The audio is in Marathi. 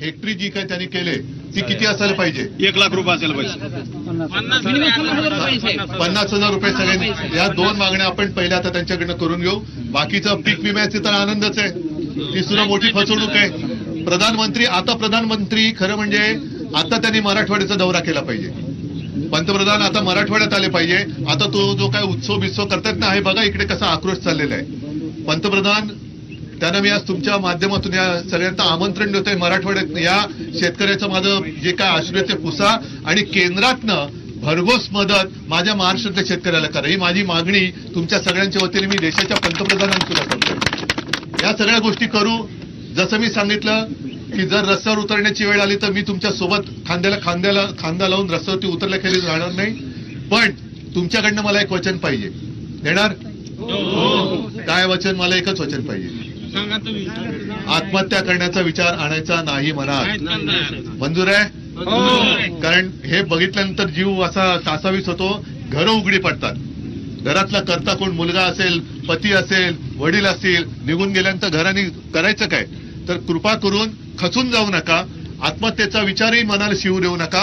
हेक्टरी जी काही त्यांनी केले ती किती असायला पाहिजे? 1 लाख रुपये असायला पाहिजे. 50,000 रुपये सगळ्यांनी. या 2 मागण्या आपण पहिल्या आता त्यांच्याकडनं करून घेऊ. बाकीचं पीक विम्याचे तर आनंदच आहे, ती सुद्धा मोठी फसवणूक आहे. प्रधानमंत्री खरं म्हणजे आता त्यांनी मराठवाड्याचा दौरा केला पाहिजे. पंतप्रधान आता मराठवाड्यात आले पाहिजे. आता तो जो काय उत्सव बित्सव करतात ना, हे बघा इकडे कसा आक्रोश चाललेला आहे. पंतप्रधान त्यांना मी आज तुमच्या माध्यमातून या सगळ्यांना आमंत्रण देतोय, मराठवाड्यात या शेतकऱ्याचं माझं जे काय आश्रय ते पुसा आणि केंद्रातनं भरघोस मदत माझ्या महाराष्ट्रातल्या शेतकऱ्याला करा. ही माझी मागणी तुमच्या सगळ्यांच्या वतीने मी देशाच्या पंतप्रधानांना करतोय. या सगळ्या गोष्टी करू. जसं मी सांगितलं की जर रस्त्यावर उतरण्याची वेळ आली तर मी तुमच्या सोबत खांदा लावून रस्त्यावरती उतरल्याखाली राहणार नाही. पण तुमच्याकडनं मला एक वचन पाहिजे. देणार? काय वचन? मला एकच वचन पाहिजे. आत्महत्या करण्याचा विचार आणायचा नाही मनात. मंजूर आहे? कारण हे बघितल्यानंतर जीव असा कासावीस होतो. घरं उघडी पडतात. घरातला करता कोण मुलगा असेल, पती असेल, वडील असतील, निघून गेल्यानंतर घराने करायचं काय? तर कृपा करून खचून जाऊ नका. आत्महत्येचा विचारही मनाला शिवू देऊ नका.